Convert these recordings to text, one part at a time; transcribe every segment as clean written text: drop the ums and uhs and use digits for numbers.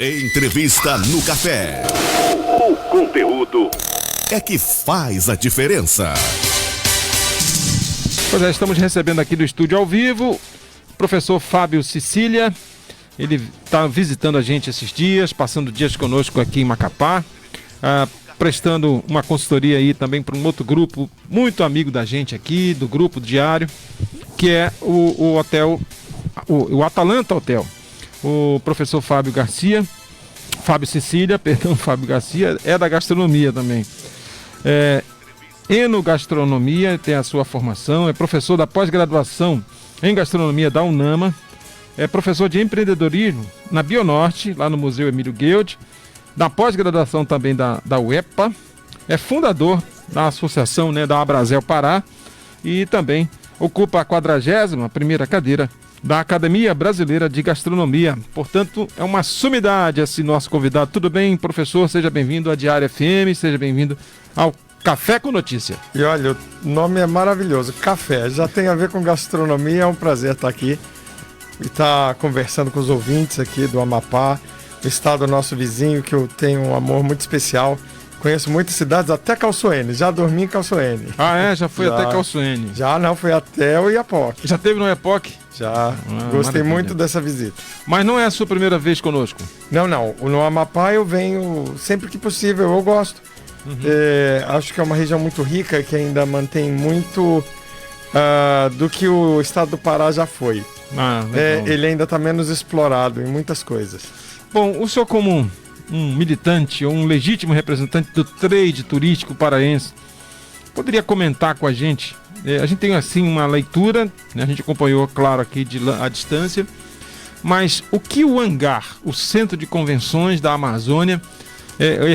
Entrevista no Café. O conteúdo é que faz a diferença. Pois é, estamos recebendo aqui do estúdio ao vivo o professor Fábio Cecília. Ele está visitando a gente esses dias, passando dias conosco aqui em Macapá, prestando uma consultoria aí também para um outro grupo muito amigo da gente aqui, do Grupo Diário, que é o hotel, o Atalanta Hotel. O professor Fábio Cecília, é da gastronomia também. Enogastronomia, tem a sua formação, é professor da pós-graduação em gastronomia da UNAMA, é professor de empreendedorismo na Bionorte, lá no Museu Emílio Guild, da pós-graduação também da UEPA, é fundador da associação, da Abrazel Pará, e também ocupa a 41ª cadeira da Academia Brasileira de Gastronomia. Portanto, é uma sumidade esse nosso convidado. Tudo bem, professor? Seja bem-vindo à Diário FM, seja bem-vindo ao Café com Notícia. E olha, o nome é maravilhoso, Café. Já tem a ver com gastronomia, é um prazer estar aqui e estar conversando com os ouvintes aqui do Amapá, o estado nosso vizinho, que eu tenho um amor muito especial. Conheço muitas cidades, até Calçoene. Já dormi em Calçoene. Ah, é? Já foi até Calçoene? Já, não, fui até o Iapoque. Já teve no Iapoque? Já. Gostei muito dessa visita. Mas não é a sua primeira vez conosco? Não. No Amapá eu venho sempre que possível, eu gosto. Acho que é uma região muito rica, que ainda mantém muito do que o estado do Pará já foi. Ele ainda está menos explorado em muitas coisas. Bom, o senhor como um militante ou um legítimo representante do trade turístico paraense, poderia comentar com a gente? A gente tem assim uma leitura, a gente acompanhou, claro, aqui à distância, mas o que o hangar, o centro de convenções da Amazônia,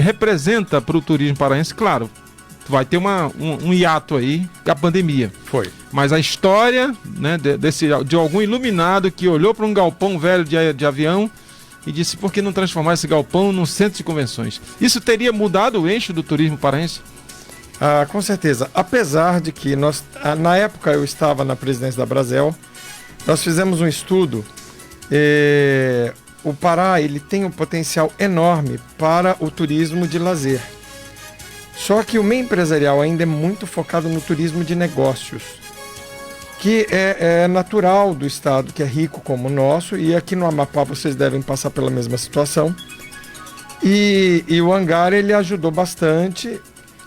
representa para o turismo paraense? Claro, vai ter um hiato aí, a pandemia. Foi. Mas a história, de algum iluminado que olhou para um galpão velho de avião e disse: por que não transformar esse galpão num centro de convenções? Isso teria mudado o eixo do turismo paraense? Com certeza. Apesar de que na época eu estava na presidência da Abrazel, nós fizemos um estudo. O Pará ele tem um potencial enorme para o turismo de lazer. Só que o meio empresarial ainda é muito focado no turismo de negócios, que é natural do estado, que é rico como o nosso, e aqui no Amapá vocês devem passar pela mesma situação. E o hangar ele ajudou bastante,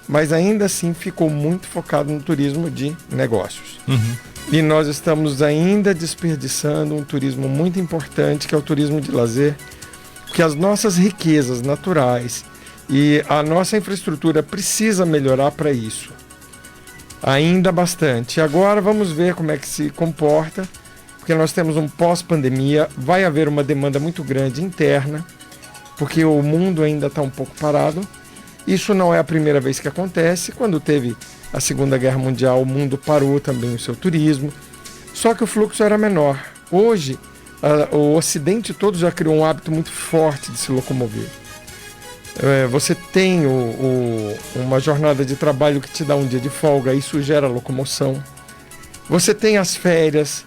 mas ainda assim ficou muito focado no turismo de negócios. E nós estamos ainda desperdiçando um turismo muito importante, que é o turismo de lazer, porque as nossas riquezas naturais e a nossa infraestrutura precisa melhorar para isso. Ainda bastante. Agora vamos ver como é que se comporta, porque nós temos um pós-pandemia, vai haver uma demanda muito grande interna, porque o mundo ainda está um pouco parado. Isso não é a primeira vez que acontece. Quando teve a Segunda Guerra Mundial, o mundo parou também o seu turismo, só que o fluxo era menor. Hoje, o Ocidente todo já criou um hábito muito forte de se locomover. Você tem uma jornada de trabalho que te dá um dia de folga, isso gera locomoção. Você tem as férias,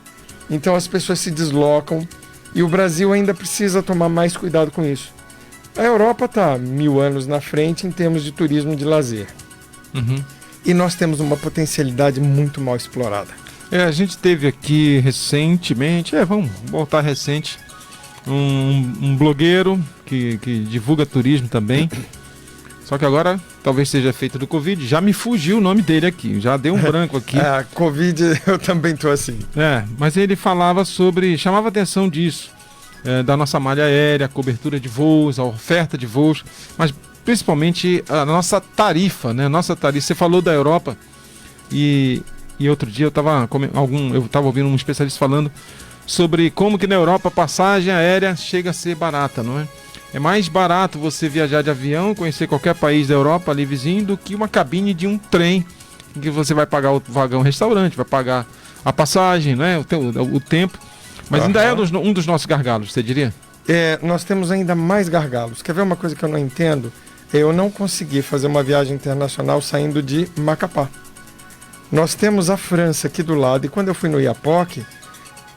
então as pessoas se deslocam, e o Brasil ainda precisa tomar mais cuidado com isso. A Europa está 1000 anos na frente em termos de turismo de lazer. E nós temos uma potencialidade muito mal explorada. A gente teve aqui recentemente, vamos voltar recente, um blogueiro que divulga turismo também. Só que agora talvez seja efeito do Covid. Já me fugiu o nome dele aqui, já deu um branco aqui. Covid eu também tô assim. Mas ele chamava atenção disso, da nossa malha aérea, a cobertura de voos, a oferta de voos, mas principalmente a nossa tarifa, Nossa tarifa. Você falou da Europa e outro dia eu estava ouvindo um especialista falando sobre como que na Europa a passagem aérea chega a ser barata, não é? É mais barato você viajar de avião, conhecer qualquer país da Europa ali vizinho, do que uma cabine de um trem, em que você vai pagar o vagão restaurante, vai pagar a passagem, o tempo. Mas ainda é um dos nossos gargalos, você diria? Nós temos ainda mais gargalos. Quer ver uma coisa que eu não entendo? Eu não consegui fazer uma viagem internacional saindo de Macapá. Nós temos a França aqui do lado, e quando eu fui no Iapoque,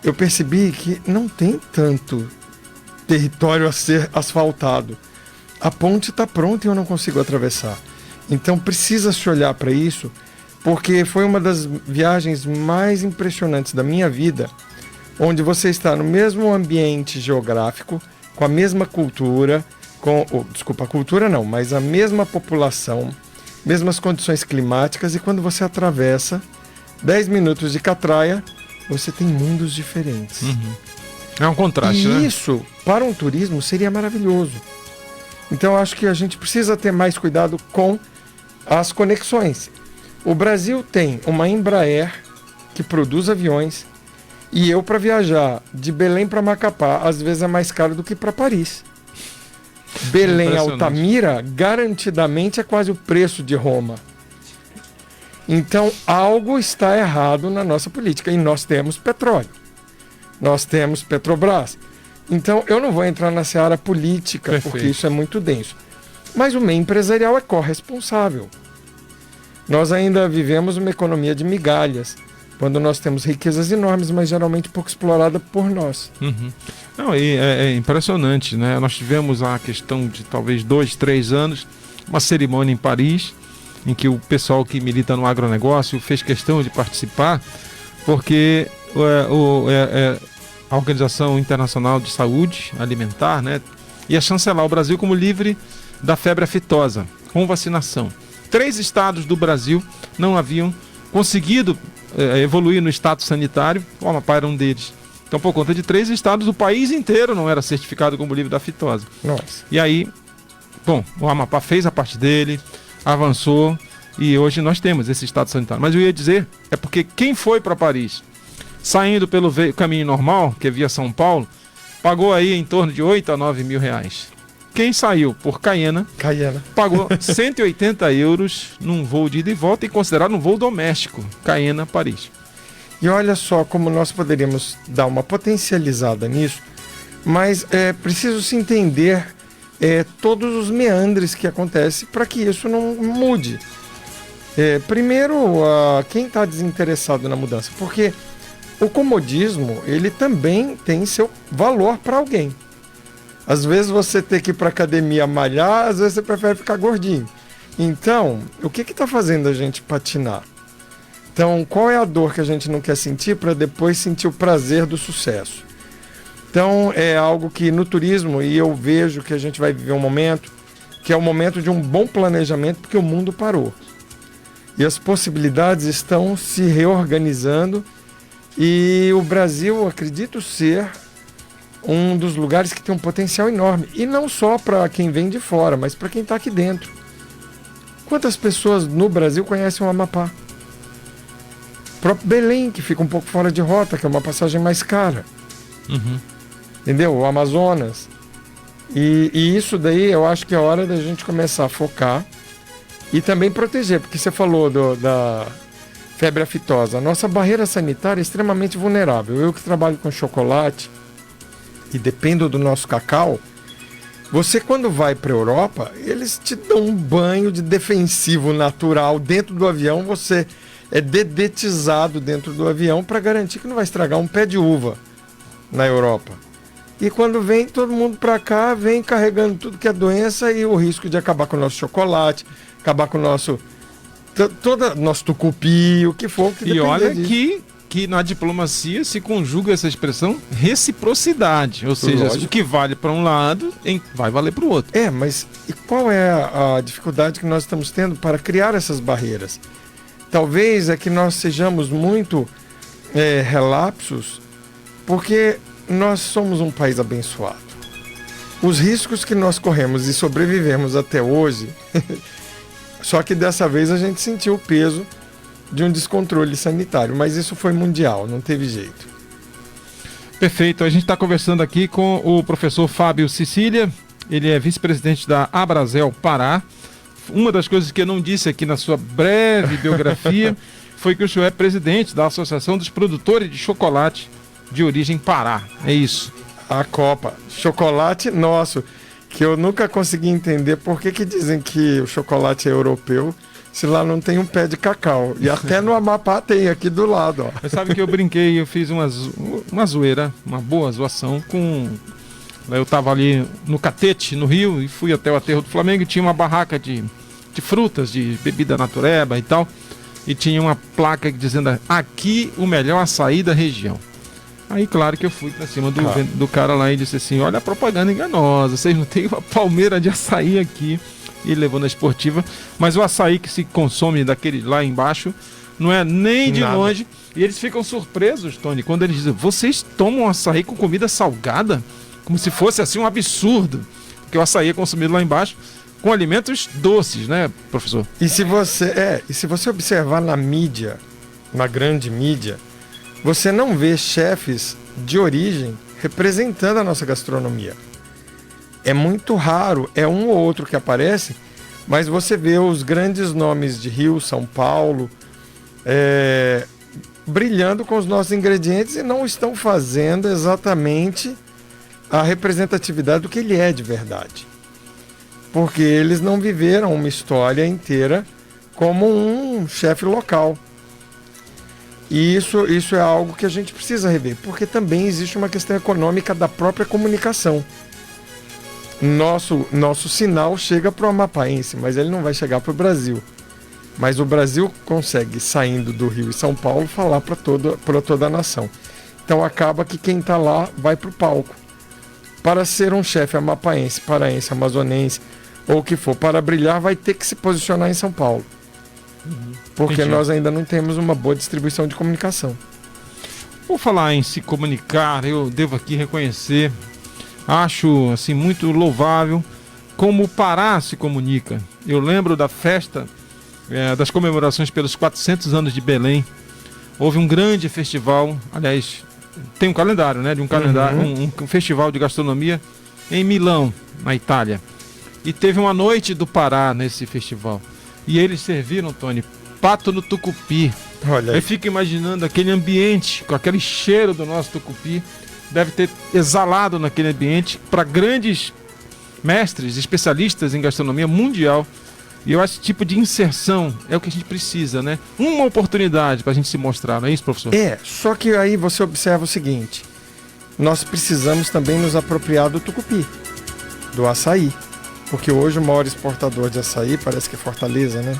eu percebi que não tem tanto território a ser asfaltado. A ponte está pronta e eu não consigo atravessar. Então precisa se olhar para isso, porque foi uma das viagens mais impressionantes da minha vida, onde você está no mesmo ambiente geográfico, com a mesma cultura, desculpa, cultura não, mas a mesma população, mesmas condições climáticas, e quando você atravessa 10 minutos de catraia, você tem mundos diferentes. É um contraste, e né? isso, para um turismo, seria maravilhoso. Então, eu acho que a gente precisa ter mais cuidado com as conexões. O Brasil tem uma Embraer que produz aviões, e eu, para viajar de Belém para Macapá, às vezes é mais caro do que para Paris. Belém Altamira, garantidamente, é quase o preço de Roma. Então, algo está errado na nossa política. E nós temos petróleo. Nós temos Petrobras. Então, eu não vou entrar na seara política, Perfeito. porque isso é muito denso. Mas o meio empresarial é corresponsável. Nós ainda vivemos uma economia de migalhas, quando nós temos riquezas enormes, mas geralmente pouco explorada por nós. Não, e é impressionante, né? Nós tivemos a questão de talvez 2, 3 anos, uma cerimônia em Paris, em que o pessoal que milita no agronegócio fez questão de participar, porque a Organização Internacional de Saúde Alimentar, né, ia chancelar o Brasil como livre da febre aftosa, com vacinação. 3 estados do Brasil não haviam conseguido evoluir no status sanitário, o Amapá era um deles. Então, por conta de 3 estados, o país inteiro não era certificado como livre da fitose. Nossa. E aí, bom, o Amapá fez a parte dele, avançou, e hoje nós temos esse estado sanitário. Mas eu ia dizer, é porque quem foi para Paris, saindo pelo caminho normal, que é via São Paulo, pagou aí em torno de 8 a 9 mil reais. Quem saiu por Caiena pagou 180 euros num voo de ida e volta, e considerado um voo doméstico, Caiena-Paris. E olha só como nós poderíamos dar uma potencializada nisso, mas é preciso se entender todos os meandres que acontecem para que isso não mude. Primeiro, quem está desinteressado na mudança, porque o comodismo, ele também tem seu valor para alguém. Às vezes você tem que ir para a academia malhar, às vezes você prefere ficar gordinho. Então, o que está fazendo a gente patinar? Então, qual é a dor que a gente não quer sentir para depois sentir o prazer do sucesso? Então, é algo que no turismo, e eu vejo que a gente vai viver um momento, que é o momento de um bom planejamento, porque o mundo parou. E as possibilidades estão se reorganizando, e o Brasil, acredito ser um dos lugares que tem um potencial enorme. E não só para quem vem de fora, mas para quem está aqui dentro. Quantas pessoas no Brasil conhecem o Amapá? O próprio Belém, que fica um pouco fora de rota, que é uma passagem mais cara. Entendeu? O Amazonas. E isso daí eu acho que é hora da gente começar a focar e também proteger, porque você falou da febre aftosa. A nossa barreira sanitária é extremamente vulnerável. Eu que trabalho com chocolate e dependo do nosso cacau, você quando vai para a Europa, eles te dão um banho de defensivo natural dentro do avião, você é dedetizado dentro do avião para garantir que não vai estragar um pé de uva na Europa. E quando vem todo mundo para cá, vem carregando tudo que é doença e o risco de acabar com o nosso chocolate, acabar com o nosso nosso tucupi, o que for. E olha que na diplomacia se conjuga essa expressão reciprocidade, ou seja, Lógico. o que vale para um lado vai valer para o outro. Mas e qual é a dificuldade que nós estamos tendo para criar essas barreiras? Talvez é que nós sejamos muito relapsos, porque nós somos um país abençoado. Os riscos que nós corremos e sobrevivemos até hoje, só que dessa vez a gente sentiu o peso de um descontrole sanitário, mas isso foi mundial, não teve jeito. Perfeito, a gente está conversando aqui com o professor Fábio Cecília, ele é vice-presidente da Abrazel Pará. Uma das coisas que eu não disse aqui na sua breve biografia foi que o senhor é presidente da Associação dos Produtores de Chocolate de Origem Pará, é isso. A Copa, chocolate nosso, que eu nunca consegui entender por que dizem que o chocolate é europeu, se lá não tem um pé de cacau. E até no Amapá tem, aqui do lado, ó. Você sabe que eu brinquei, eu fiz uma zoeira, uma boa zoação com Eu estava ali no Catete, no Rio, e fui até o aterro do Flamengo e tinha uma barraca de frutas, de bebida natureba e tal. E tinha uma placa dizendo: aqui o melhor açaí da região. Aí, claro que eu fui pra cima do cara lá e disse assim: olha a propaganda enganosa, vocês não têm uma palmeira de açaí aqui. E levou na esportiva. Mas o açaí que se consome daquele lá embaixo não é nem de longe. E eles ficam surpresos, Tony, quando eles dizem: vocês tomam açaí com comida salgada? Como se fosse assim um absurdo. Porque o açaí é consumido lá embaixo com alimentos doces, né, professor? E se você observar na mídia, na grande mídia, você não vê chefes de origem representando a nossa gastronomia. É muito raro, é um ou outro que aparece, mas você vê os grandes nomes de Rio, São Paulo, brilhando com os nossos ingredientes e não estão fazendo exatamente a representatividade do que ele é de verdade. Porque eles não viveram uma história inteira como um chefe local. E isso é algo que a gente precisa rever, porque também existe uma questão econômica da própria comunicação. Nosso sinal chega para o amapaense, mas ele não vai chegar para o Brasil. Mas o Brasil consegue, saindo do Rio e São Paulo, falar para toda a nação. Então acaba que quem está lá vai para o palco. Para ser um chefe amapaense, paraense, amazonense, ou o que for, para brilhar, vai ter que se posicionar em São Paulo. Porque nós ainda não temos uma boa distribuição de comunicação. Por falar em se comunicar, eu devo aqui reconhecer, acho assim muito louvável como o Pará se comunica. Eu lembro da festa das comemorações pelos 400 anos de Belém. Houve um grande festival, aliás, tem um calendário, né? De um calendário, um festival de gastronomia em Milão, na Itália. E teve uma noite do Pará nesse festival. E eles serviram, Tony, pato no tucupi. Olha aí. Eu fico imaginando aquele ambiente, com aquele cheiro do nosso tucupi, deve ter exalado naquele ambiente para grandes mestres, especialistas em gastronomia mundial. E eu acho que esse tipo de inserção é o que a gente precisa, né? Uma oportunidade para a gente se mostrar, não é isso, professor? Só que aí você observa o seguinte: nós precisamos também nos apropriar do tucupi, do açaí. Porque hoje o maior exportador de açaí parece que é Fortaleza, né?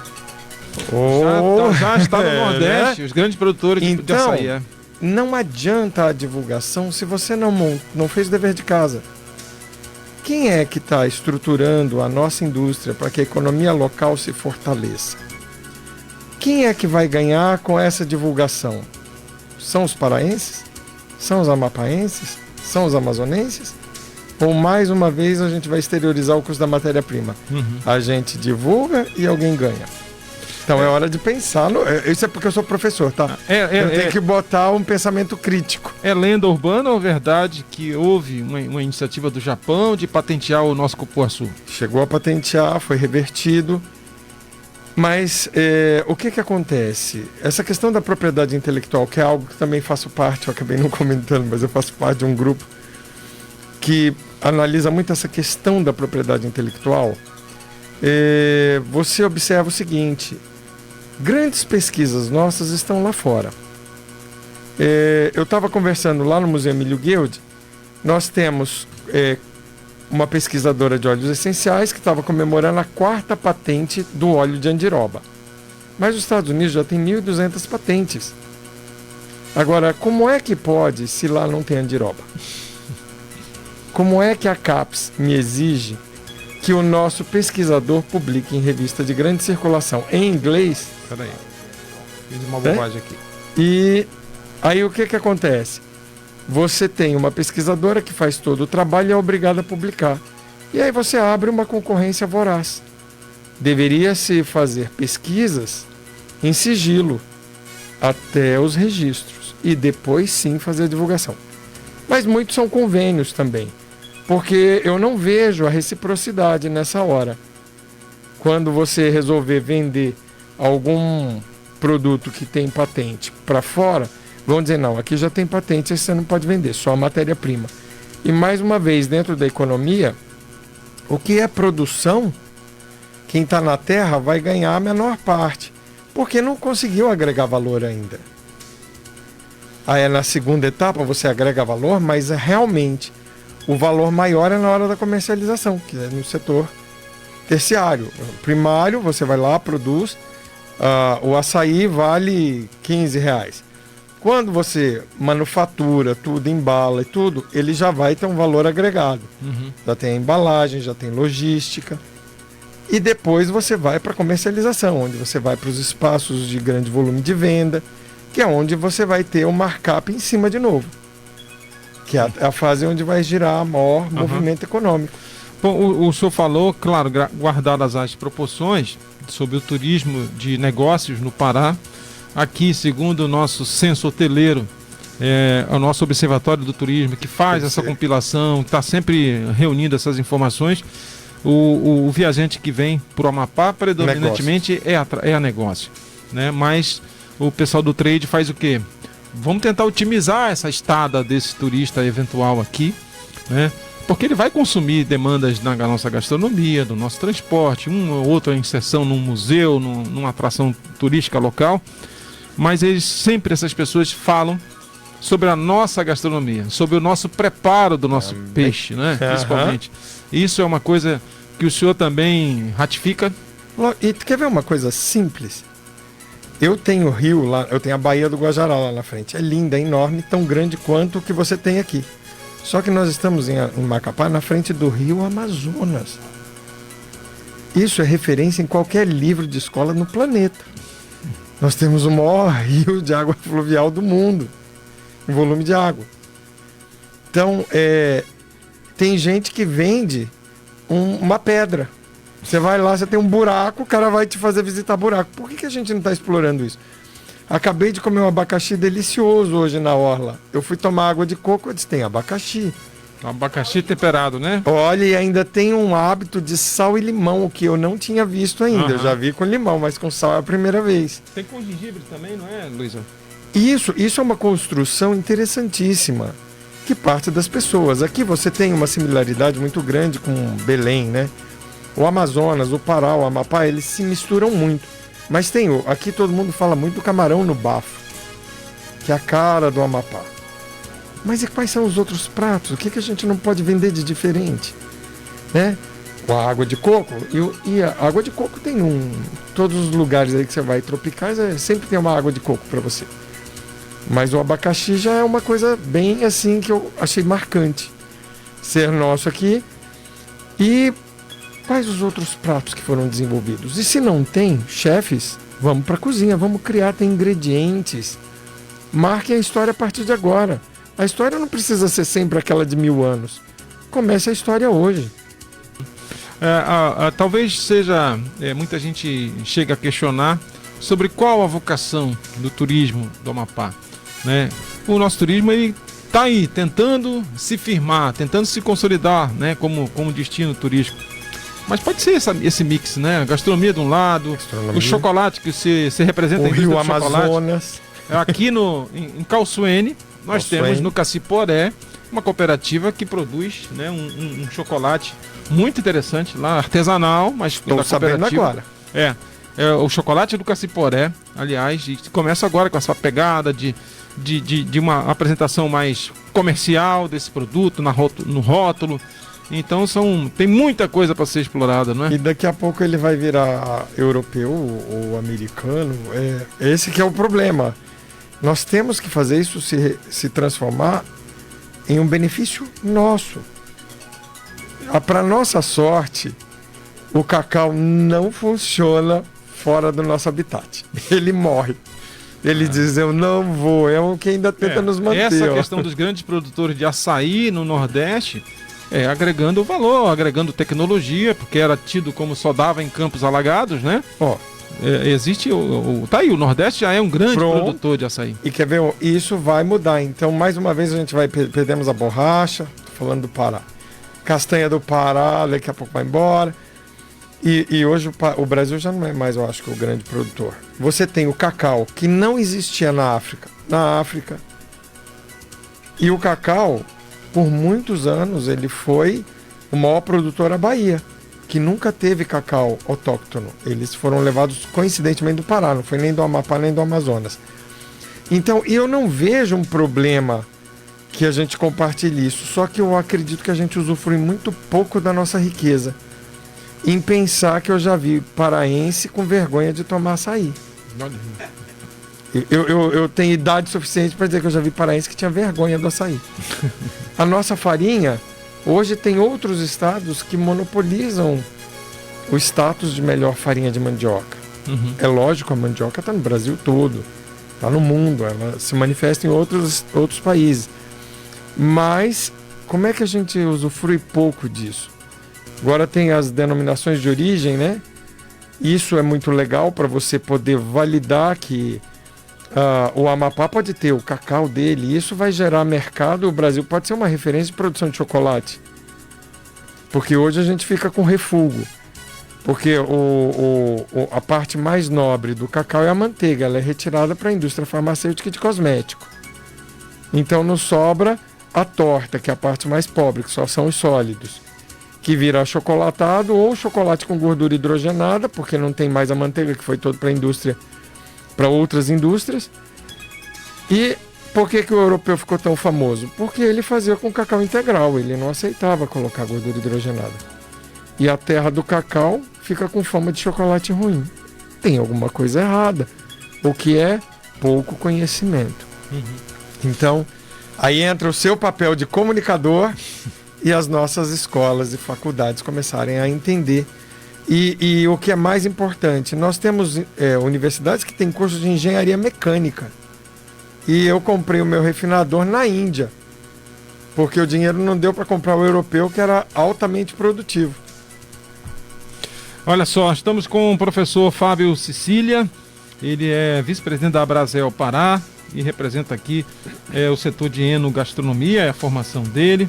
Já está no Nordeste, os grandes produtores de açaí. Não adianta a divulgação se você não fez o dever de casa. Quem é que está estruturando a nossa indústria para que a economia local se fortaleça? Quem é que vai ganhar com essa divulgação? São os paraenses? São os amapaenses? São os amazonenses? Ou mais uma vez a gente vai exteriorizar o custo da matéria-prima? A gente divulga e alguém ganha. Então é hora de pensar. Isso é porque eu sou professor, tá? Eu tenho que botar um pensamento crítico. É lenda urbana ou verdade que houve uma iniciativa do Japão de patentear o nosso cupuaçu? Chegou a patentear, foi revertido. Mas o que acontece? Essa questão da propriedade intelectual, que é algo que também faço parte, eu acabei não comentando, mas eu faço parte de um grupo que analisa muito essa questão da propriedade intelectual. Você observa o seguinte: grandes pesquisas nossas estão lá fora. Eu estava conversando lá no Museu Emílio Guild. Nós temos uma pesquisadora de óleos essenciais que estava comemorando a 4ª patente do óleo de andiroba. Mas os Estados Unidos já tem 1.200 patentes. Agora, como é que pode se lá não tem andiroba? Como é que a CAPES me exige que o nosso pesquisador publique em revista de grande circulação em inglês? Peraí, fiz uma bobagem aqui. E aí o que acontece? Você tem uma pesquisadora que faz todo o trabalho e é obrigada a publicar. E aí você abre uma concorrência voraz. Deveria-se fazer pesquisas em sigilo até os registros e depois sim fazer a divulgação. Mas muitos são convênios também, porque eu não vejo a reciprocidade nessa hora. Quando você resolver vender algum produto que tem patente para fora, vão dizer: não, aqui já tem patente, aí você não pode vender, só a matéria-prima. E mais uma vez, dentro da economia, o que é produção, quem está na terra vai ganhar a menor parte, porque não conseguiu agregar valor ainda. Aí na segunda etapa você agrega valor, mas realmente O valor maior é na hora da comercialização, que é no setor terciário. Primário, você vai lá, produz, o açaí vale R$15. Quando você manufatura tudo, embala e tudo, ele já vai ter um valor agregado. Já tem a embalagem, já tem logística. E depois você vai para a comercialização, onde você vai para os espaços de grande volume de venda, que é onde você vai ter o markup em cima de novo. Que é a fase onde vai girar maior movimento econômico. Bom, o senhor falou, claro, guardadas as proporções, sobre o turismo de negócios no Pará. Aqui, segundo o nosso censo hoteleiro, o nosso Observatório do Turismo, que faz essa compilação, está sempre reunindo essas informações, o viajante que vem para o Amapá, predominantemente é a negócio, né? Mas o pessoal do trade faz o quê? Vamos tentar otimizar essa estada desse turista eventual aqui, né? Porque ele vai consumir demandas da nossa gastronomia, do nosso transporte, uma ou outra inserção num museu, numa atração turística local. Mas essas pessoas falam sobre a nossa gastronomia, sobre o nosso preparo do nosso peixe, né? Principalmente. Isso é uma coisa que o senhor também ratifica. E tu quer ver uma coisa simples? Eu tenho o rio lá, eu tenho a Baía do Guajará lá na frente. É linda, é enorme, tão grande quanto o que você tem aqui. Só que nós estamos em Macapá, na frente do rio Amazonas. Isso é referência em qualquer livro de escola no planeta. Nós temos o maior rio de água fluvial do mundo, em volume de água. Então, tem gente que vende uma pedra. Você vai lá, você tem um buraco, o cara vai te fazer visitar buraco. Por que a gente não está explorando isso? Acabei de comer um abacaxi delicioso hoje na orla. Eu fui tomar água de coco, eu disse, tem abacaxi. Abacaxi temperado, né? Olha, e ainda tem um hábito de sal e limão, o que eu não tinha visto ainda. Eu já vi com limão, mas com sal é a primeira vez. Tem com gengibre também, não é, Luísa? Isso é uma construção interessantíssima, que parte das pessoas. Aqui você tem uma similaridade muito grande com Belém, né? O Amazonas, o Pará, o Amapá, eles se misturam muito. Mas aqui todo mundo fala muito do camarão no bafo, que é a cara do Amapá. Mas e quais são os outros pratos? O que a gente não pode vender de diferente? Né? A água de coco. E a água de coco tem todos os lugares aí que você vai tropicais, sempre tem uma água de coco para você. Mas o abacaxi já é uma coisa bem assim que eu achei marcante ser nosso aqui. E quais os outros pratos que foram desenvolvidos? E se não tem, chefes, vamos para a cozinha, vamos criar, tem ingredientes. Marquem a história a partir de agora. A história não precisa ser sempre aquela de 1000 anos. Comece a história hoje. Talvez seja... muita gente chega a questionar sobre qual a vocação do turismo do Amapá, né? O nosso turismo está aí, tentando se firmar, tentando se consolidar, né? como destino turístico. Mas pode ser esse mix, né? A gastronomia de um lado, o chocolate que se representa o rio Amazonas. Aqui em Calçoene, nós temos no Caciporé uma cooperativa que produz, né, um chocolate muito interessante lá, artesanal, mas estou sabendo agora. É o chocolate do Caciporé, aliás, e começa agora com essa pegada de uma apresentação mais comercial desse produto no rótulo. Então tem muita coisa para ser explorada, não é? E daqui a pouco ele vai virar europeu ou americano. Esse que é o problema. Nós temos que fazer isso se transformar em um benefício nosso. Para nossa sorte, o cacau não funciona fora do nosso habitat. Ele morre. Ele diz, eu não vou. É o que ainda tenta nos manter. Essa questão dos grandes produtores de açaí no Nordeste, agregando valor, agregando tecnologia, porque era tido como só dava em campos alagados, né? Existe tá aí, o Nordeste já é um grande produtor de açaí. E quer ver, isso vai mudar. Então, mais uma vez, a gente perdemos a borracha, falando do Pará. Castanha do Pará, daqui a pouco vai embora. E hoje o Brasil já não é mais, eu acho, que o grande produtor. Você tem o cacau, que não existia na África. E o cacau, por muitos anos, ele foi o maior produtor da Bahia, que nunca teve cacau autóctono. Eles foram levados coincidentemente do Pará, não foi nem do Amapá nem do Amazonas. Então, eu não vejo um problema que a gente compartilhe isso. Só que eu acredito que a gente usufrui muito pouco da nossa riqueza em pensar que eu já vi paraense com vergonha de tomar açaí. Eu tenho idade suficiente para dizer que eu já vi paraense que tinha vergonha do açaí. A nossa farinha, hoje tem outros estados que monopolizam o status de melhor farinha de mandioca. Uhum. É lógico, a mandioca está no Brasil todo, está no mundo, ela se manifesta em outros países. Mas como é que a gente usufrui pouco disso? Agora tem as denominações de origem, né? Isso é muito legal para você poder validar que o Amapá pode ter o cacau dele, e isso vai gerar mercado. O Brasil pode ser uma referência de produção de chocolate. Porque hoje a gente fica com refúgio. Porque a parte mais nobre do cacau é a manteiga, ela é retirada para a indústria farmacêutica e de cosmético. Então nos sobra a torta, que é a parte mais pobre, que só são os sólidos, que vira chocolatado ou chocolate com gordura hidrogenada, porque não tem mais a manteiga, que foi todo para a indústria, para outras indústrias. E por que o europeu ficou tão famoso? Porque ele fazia com cacau integral, ele não aceitava colocar gordura hidrogenada. E a terra do cacau fica com fama de chocolate ruim. Tem alguma coisa errada, o que é pouco conhecimento. Uhum. Então, aí entra o seu papel de comunicador e as nossas escolas e faculdades começarem a entender. E o que é mais importante, nós temos universidades que têm curso de engenharia mecânica. E eu comprei o meu refinador na Índia, porque o dinheiro não deu para comprar o europeu, que era altamente produtivo. Olha só, estamos com o professor Fábio Cecília, ele é vice-presidente da Abrazel Pará e representa aqui o setor de enogastronomia, é a formação dele.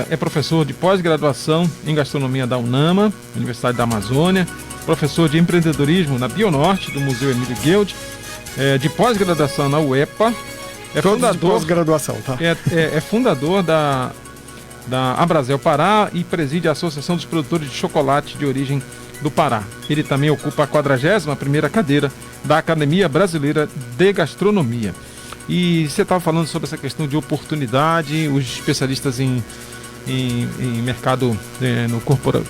É professor de pós-graduação em gastronomia da UNAMA, Universidade da Amazônia, professor de empreendedorismo na Bionorte, do Museu Emílio Guild, de pós-graduação na UEPA, fundador de pós-graduação, tá? É fundador da Abrazel Pará e preside a Associação dos Produtores de Chocolate de Origem do Pará. Ele também ocupa a 41ª cadeira da Academia Brasileira de Gastronomia. E você estava falando sobre essa questão de oportunidade, os especialistas em mercado no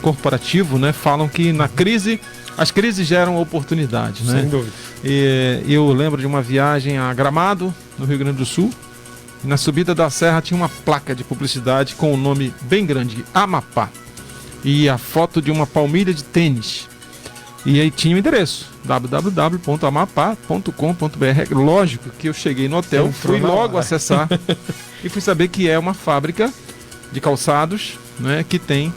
corporativo, né, falam que na crise, as crises geram oportunidades, né? Sem dúvida. E eu lembro de uma viagem a Gramado, no Rio Grande do Sul, e na subida da serra tinha uma placa de publicidade com um nome bem grande, Amapá, e a foto de uma palmilha de tênis. E aí tinha o endereço, www.amapá.com.br. Lógico que eu cheguei no hotel, fui logo acessar e fui saber que é uma fábrica de calçados, né, que tem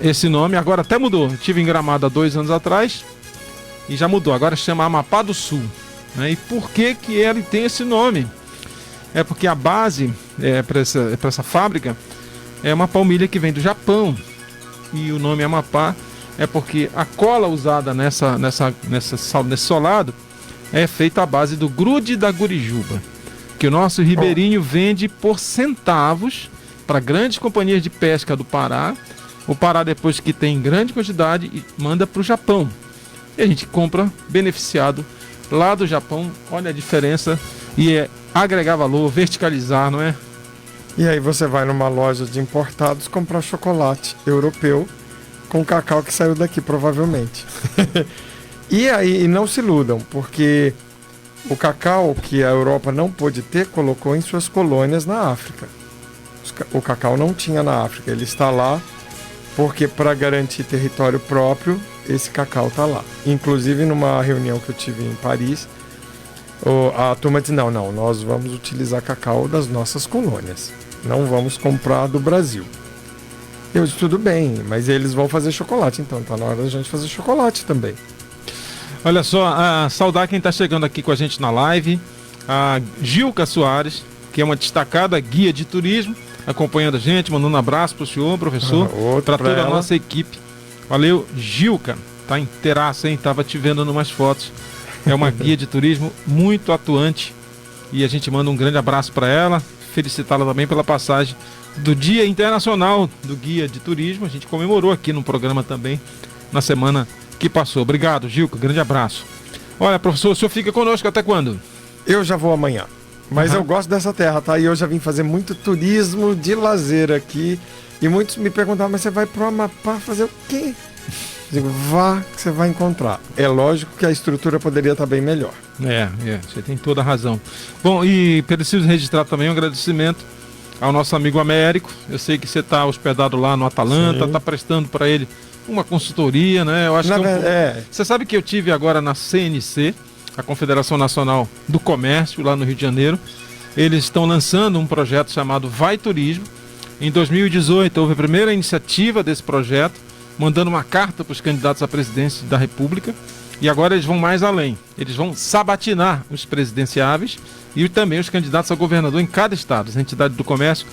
esse nome. Agora até mudou. Eu estive em Gramado há 2 anos atrás e já mudou. Agora chama Amapá do Sul, né? E por que ele tem esse nome? É porque a base para essa fábrica é uma palmilha que vem do Japão. E o nome Amapá é porque a cola usada nesse solado é feita à base do grude da gurijuba, que o nosso ribeirinho vende por centavos para grandes companhias de pesca do Pará. O Pará, depois que tem grande quantidade, manda para o Japão. E a gente compra beneficiado lá do Japão. Olha a diferença. E é agregar valor, verticalizar, não é? E aí você vai numa loja de importados comprar chocolate europeu com cacau que saiu daqui, provavelmente. E aí não se iludam, porque o cacau que a Europa não pôde ter, colocou em suas colônias na África. O cacau não tinha na África, ele está lá porque, para garantir território próprio, esse cacau está lá. Inclusive, numa reunião que eu tive em Paris, a turma disse, não, nós vamos utilizar cacau das nossas colônias, não vamos comprar do Brasil. Eu disse, tudo bem, mas eles vão fazer chocolate, então está na hora da gente fazer chocolate também. Olha só, saudar quem está chegando aqui com a gente na live, a Gilca Soares, que é uma destacada guia de turismo, acompanhando a gente, mandando um abraço para o senhor, professor, para toda a nossa equipe. Valeu, Gilca, tá inteiraça, hein? Tava te vendo numas fotos. É uma guia de turismo muito atuante e a gente manda um grande abraço para ela, felicitá-la também pela passagem do Dia Internacional do Guia de Turismo. A gente comemorou aqui no programa também na semana que passou. Obrigado, Gilca, grande abraço. Olha, professor, o senhor fica conosco até quando? Eu já vou amanhã. Mas eu gosto dessa terra, tá? E eu já vim fazer muito turismo de lazer aqui. E muitos me perguntavam, mas você vai pro Amapá fazer o quê? Eu digo, vá que você vai encontrar. É lógico que a estrutura poderia estar bem melhor. Você tem toda a razão. Bom, e preciso registrar também um agradecimento ao nosso amigo Américo. Eu sei que você está hospedado lá no Atalanta, está prestando para ele uma consultoria, né? Eu acho Você sabe que eu tive agora na CNC, a Confederação Nacional do Comércio, lá no Rio de Janeiro. Eles estão lançando um projeto chamado Vai Turismo. Em 2018 houve a primeira iniciativa desse projeto, mandando uma carta para os candidatos à presidência da República. E agora eles vão mais além. Eles vão sabatinar os presidenciáveis e também os candidatos a governador em cada estado. As entidades do comércio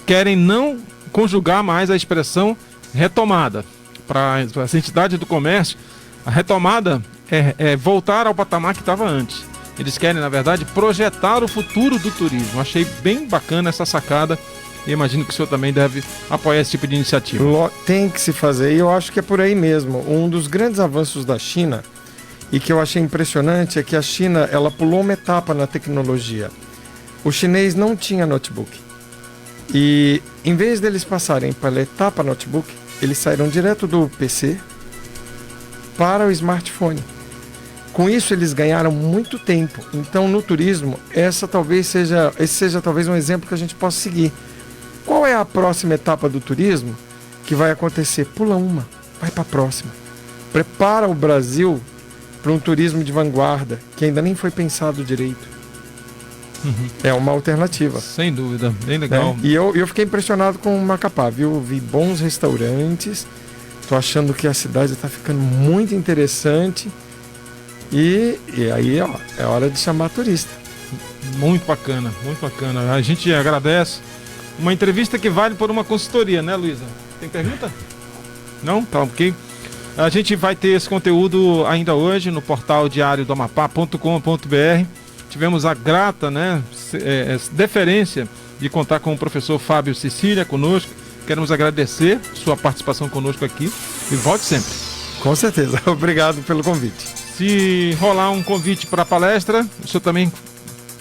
querem não conjugar mais a expressão retomada. Para as entidades do comércio, a retomada é voltar ao patamar que estava antes. Eles querem, na verdade, projetar o futuro do turismo. Achei bem bacana essa sacada. E imagino que o senhor também deve apoiar esse tipo de iniciativa. Tem que se fazer, e eu acho que é por aí mesmo. Um dos grandes avanços da China, e que eu achei impressionante, é que a China ela pulou uma etapa na tecnologia. O chinês não tinha notebook. E em vez deles passarem pela etapa notebook, eles saíram direto do PC para o smartphone. Com isso eles ganharam muito tempo. Então no turismo, esse seja talvez um exemplo que a gente possa seguir. Qual é a próxima etapa do turismo que vai acontecer? Pula uma, vai para a próxima. Prepara o Brasil para um turismo de vanguarda, que ainda nem foi pensado direito. É uma alternativa. Sem dúvida, bem legal. E eu fiquei impressionado com o Macapá, viu? Vi bons restaurantes, tô achando que a cidade está ficando muito interessante. E aí, ó, é hora de chamar turista. Muito bacana, muito bacana. A gente agradece. Uma entrevista que vale por uma consultoria, né, Luísa? Tem pergunta? Não? Tá ok. A gente vai ter esse conteúdo ainda hoje no portal diariodoamapá.com.br. Tivemos a grata, né, deferência de contar com o professor Fábio Cecília conosco. Queremos agradecer sua participação conosco aqui e volte sempre. Com certeza. Obrigado pelo convite. Se rolar um convite para a palestra, o senhor também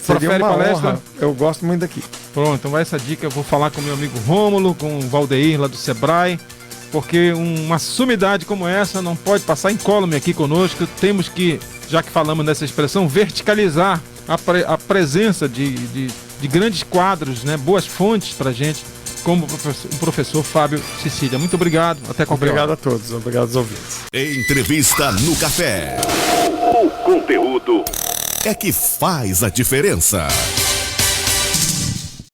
prefere palestra? Honra. Eu gosto muito daqui. Pronto, então vai essa dica. Eu vou falar com meu amigo Rômulo, com o Valdeir lá do Sebrae, porque uma sumidade como essa não pode passar incólume aqui conosco. Temos que, já que falamos nessa expressão, verticalizar a presença de grandes quadros, né, boas fontes para a gente, como o professor Fábio Cecília. Muito obrigado. Até qualquer hora. Obrigado a todos. Obrigado aos ouvintes. Entrevista no Café. O conteúdo é que faz a diferença.